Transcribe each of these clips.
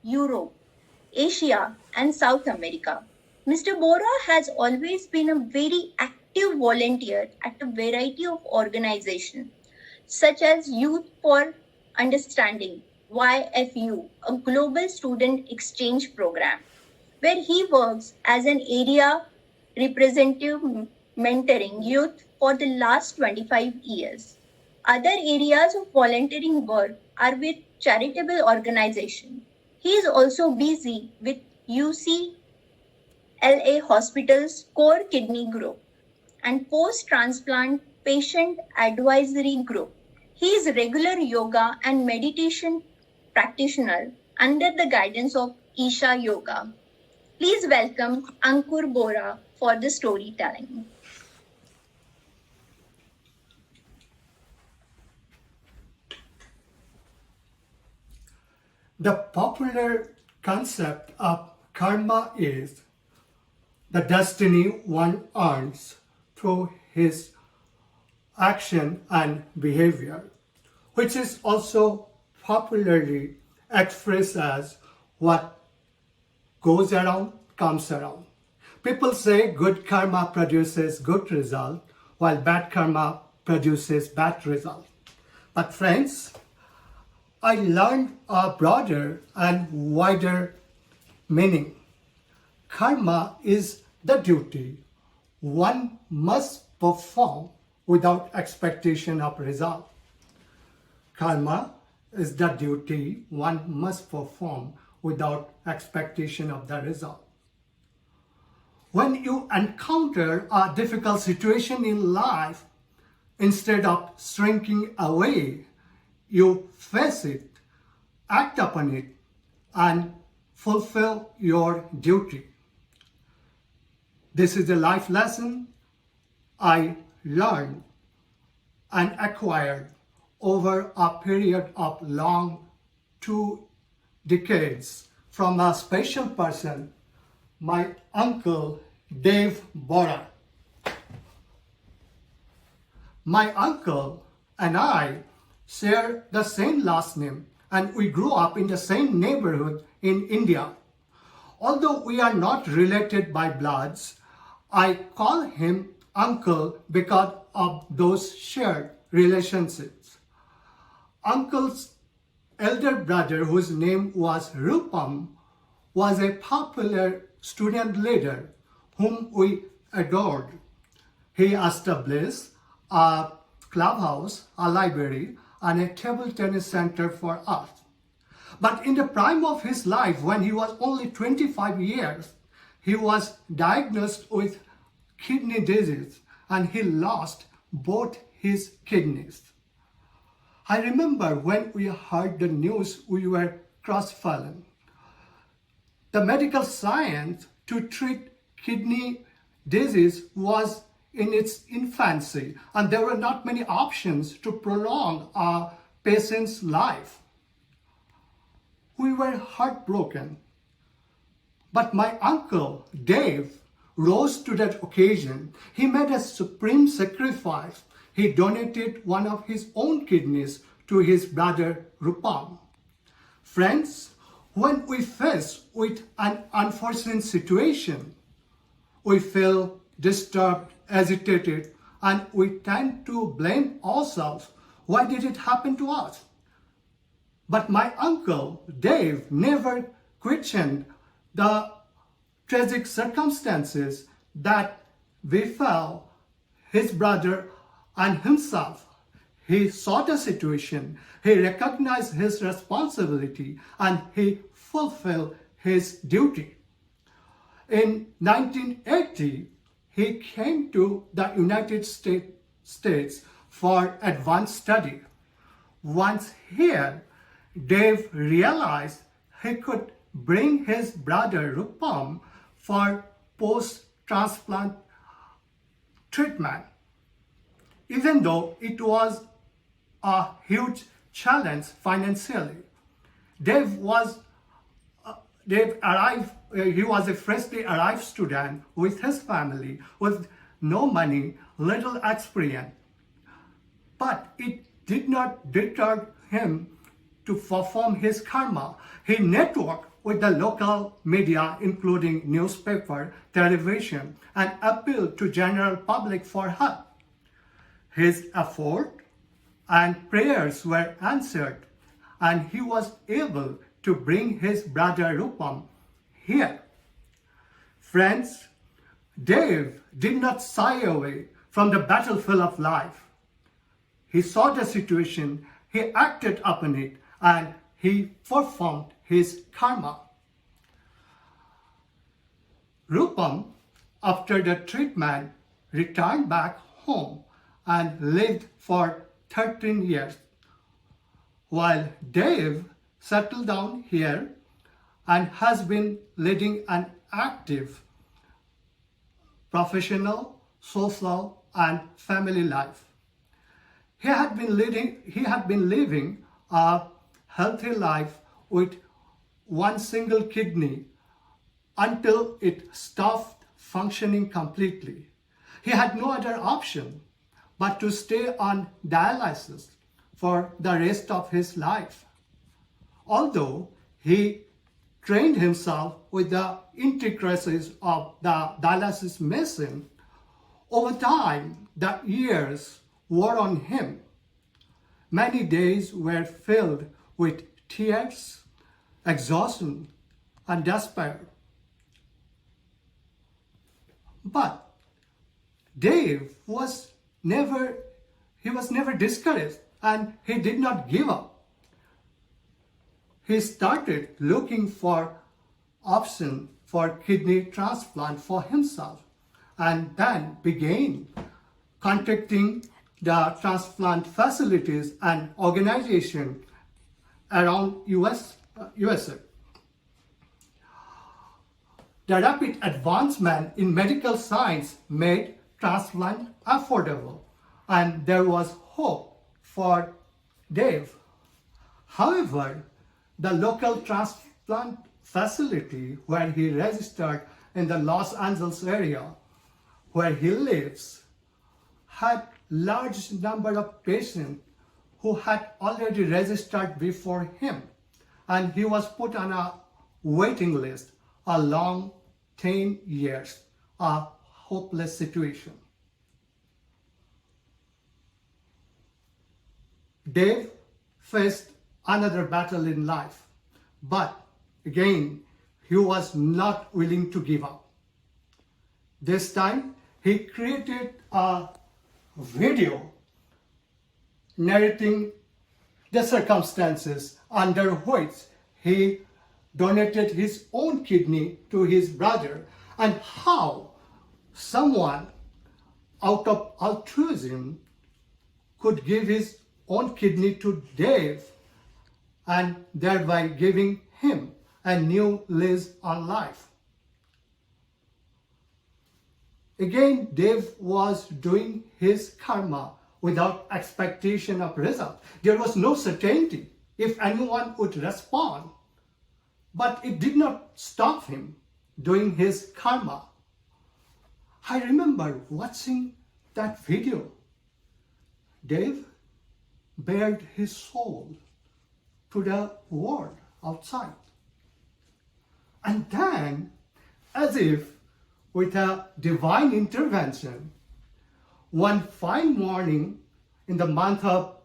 Europe, Asia, and South America. Mr. Bora has always been a very active volunteer at a variety of organizations, such as Youth for Understanding, YFU, a global student exchange program, where he works as an area representative mentoring youth for the last 25 years. Other areas of volunteering work are with charitable organizations. He is also busy with UCLA Hospital's Core Kidney Group and post-transplant patient advisory group. He is a regular yoga and meditation practitioner under the guidance of Isha Yoga. Please welcome Ankur Bora for the storytelling. The popular concept of karma is the destiny one earns through his action and behavior, which is also popularly expressed as what goes around comes around. People say good karma produces good result, while bad karma produces bad result. But friends, I learned a broader and wider meaning. Karma is the duty one must perform without expectation of result. Karma is the duty one must perform without expectation of the result. When you encounter a difficult situation in life, instead of shrinking away, you face it, act upon it, and fulfill your duty. This is a life lesson I learned and acquired over a period of long 2 decades from a special person, my uncle Dave Bora. My uncle and I share the same last name and we grew up in the same neighborhood in India. Although we are not related by bloods, I call him uncle because of those shared relationships. Uncle's elder brother, whose name was Rupam, was a popular student leader whom we adored. He established a clubhouse, a library, and a table tennis center for us. But in the prime of his life, when he was only 25 years, he was diagnosed with kidney disease and he lost both his kidneys. I remember when we heard the news, we were crestfallen. The medical science to treat kidney disease was in its infancy, and there were not many options to prolong a patient's life. We were heartbroken. But my uncle, Dave, rose to that occasion. He made a supreme sacrifice. He donated one of his own kidneys to his brother Rupam. Friends, when we face with an unforeseen situation, we feel disturbed, agitated, and we tend to blame ourselves. Why did it happen to us? But my uncle, Dave, never questioned the tragic circumstances that befell his brother and himself. He saw the situation, he recognized his responsibility, and he fulfilled his duty. In 1980, he came to the United States for advanced study. Once here, Dave realized he could bring his brother Rupam for post-transplant treatment. Even though it was a huge challenge financially, Dave arrived. He was a freshly arrived student with his family, with no money, little experience. But it did not deter him to perform his karma. He networked with the local media, including newspaper, television, and appealed to general public for help. His effort and prayers were answered, and he was able to bring his brother Rupam here. Friends, Dave did not shy away from the battlefield of life. He saw the situation, he acted upon it, and he performed his karma. Rupam, after the treatment, returned back home and lived for 13 years, while Dave settled down here and has been leading an active professional, social, and family life. He had been living a healthy life with one single kidney until it stopped functioning completely. He had no other option but to stay on dialysis for the rest of his life. Although he trained himself with the intricacies of the dialysis machine, over time the years wore on him. Many days were filled with tears, exhaustion, and despair. But Dave was never discouraged, and he did not give up. He started looking for option for kidney transplant for himself, and then began contacting the transplant facilities and organization around USA. The rapid advancement in medical science made transplant affordable, and there was hope for Dave. However, the local transplant facility where he registered in the Los Angeles area where he lives had large number of patients who had already registered before him, and he was put on a waiting list a long 10 years, a hopeless situation. Dave faced another battle in life, but again, he was not willing to give up. This time, he created a video narrating the circumstances under which he donated his own kidney to his brother, and how someone out of altruism could give his own kidney to Dave and thereby giving him a new lease on life. Again, Dave was doing his karma without expectation of result. There was no certainty if anyone would respond, but it did not stop him doing his karma. I remember watching that video. Dave bared his soul to the world outside. And then, as if with a divine intervention, one fine morning in the month of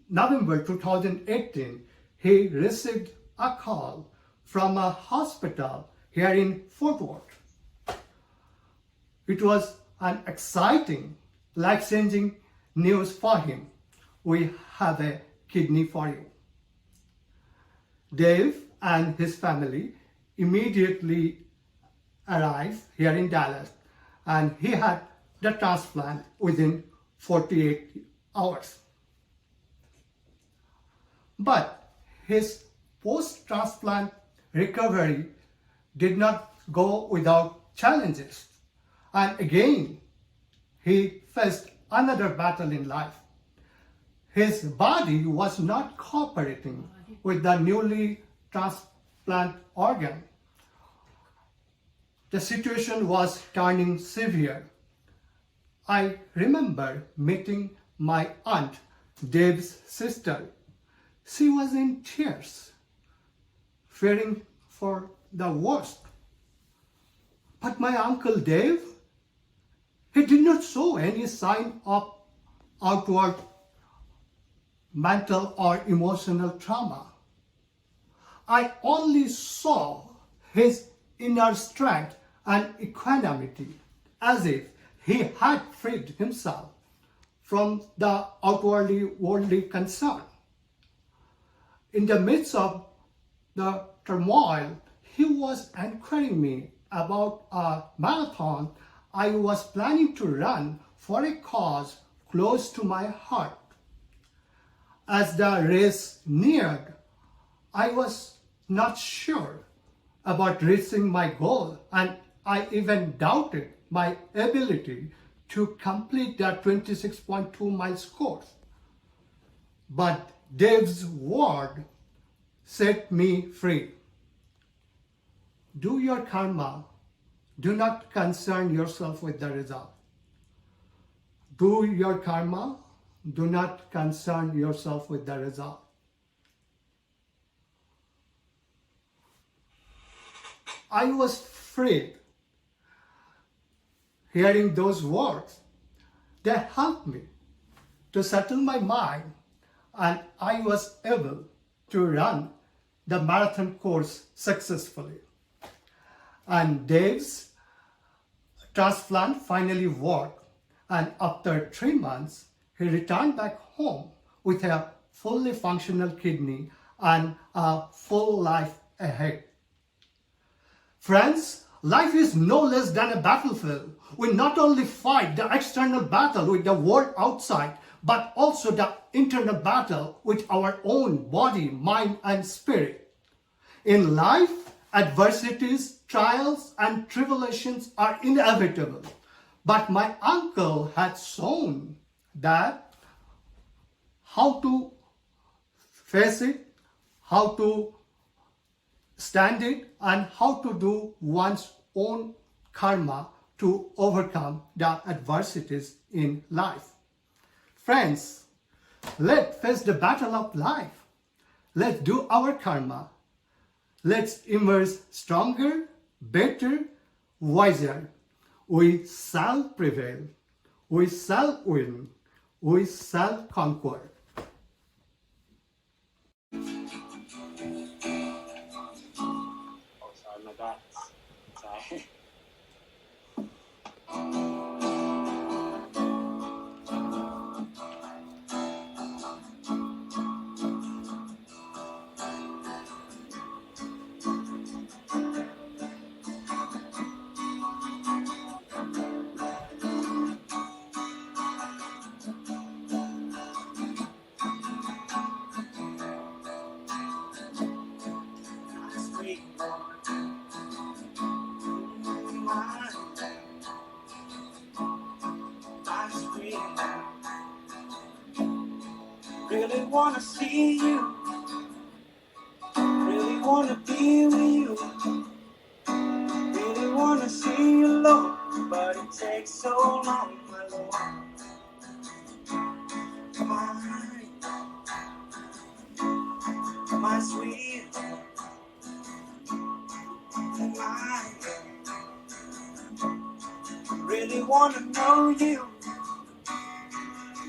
November 2018, he received a call from a hospital here in Fort Worth. It was an exciting, life-changing news for him. We have a kidney for you. Dave and his family immediately arrived here in Dallas, and he had the transplant within 48 hours. But his post-transplant recovery did not go without challenges, and again he faced another battle in life. His body was not cooperating with the newly transplanted organ. The situation was turning severe. I remember meeting my aunt, Dave's sister. She was in tears. fearing for the worst. But my Uncle Dave, he did not show any sign of outward mental or emotional trauma. I only saw his inner strength and equanimity, as if he had freed himself from the outwardly worldly concern. In the midst of the turmoil, he was encouraging me about a marathon I was planning to run for a cause close to my heart. As the race neared, I was not sure about reaching my goal, and I even doubted my ability to complete the 26.2 miles course. But Dave's word set me free. Do your karma. Do not concern yourself with the result. Do your karma. Do not concern yourself with the result. I was freed. Hearing those words, they helped me to settle my mind, and I was able to run the marathon course successfully. And Dave's transplant finally worked, and after 3 months, he returned back home with a fully functional kidney and a full life ahead. Friends, life is no less than a battlefield. We not only fight the external battle with the world outside, but also the internal battle with our own body, mind, and spirit. In life, adversities, trials, and tribulations are inevitable. But my uncle had shown that how to face it, how to stand it, and how to do one's own karma to overcome the adversities in life. Friends, let's face the battle of life. Let's do our karma. Let's emerge stronger, better, wiser. We shall prevail. We shall win. We shall conquer. Oh, sorry, my bad. Sorry. Really wanna see you, really wanna be with you, really wanna see you, Lord, but it takes so long, my Lord. My sweet, really wanna know you,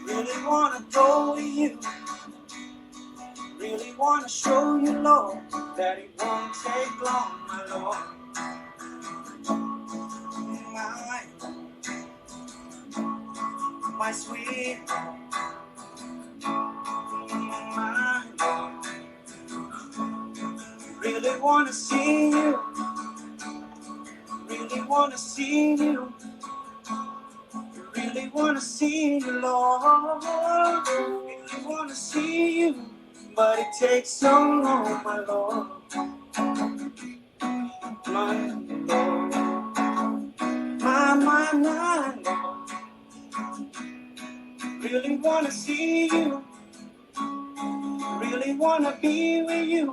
really wanna go with you, really wanna show you, Lord, that it won't take long, my Lord. My sweet, my Lord. Really wanna see you, really wanna see you, really wanna see you, Lord. Really wanna see you, but it takes so long, my Lord. My Lord, my Lord. Really wanna see you, really wanna be with you,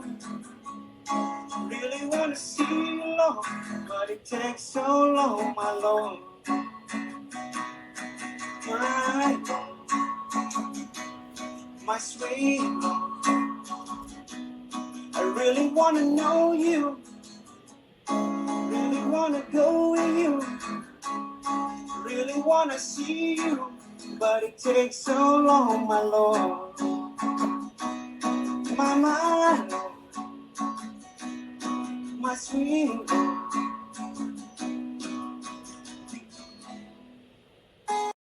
really wanna see you, Lord, but it takes so long, my Lord. My sweet Lord, I Really wanna know you, really wanna go with you, really wanna see you, but it takes so long, my lord. My sweet,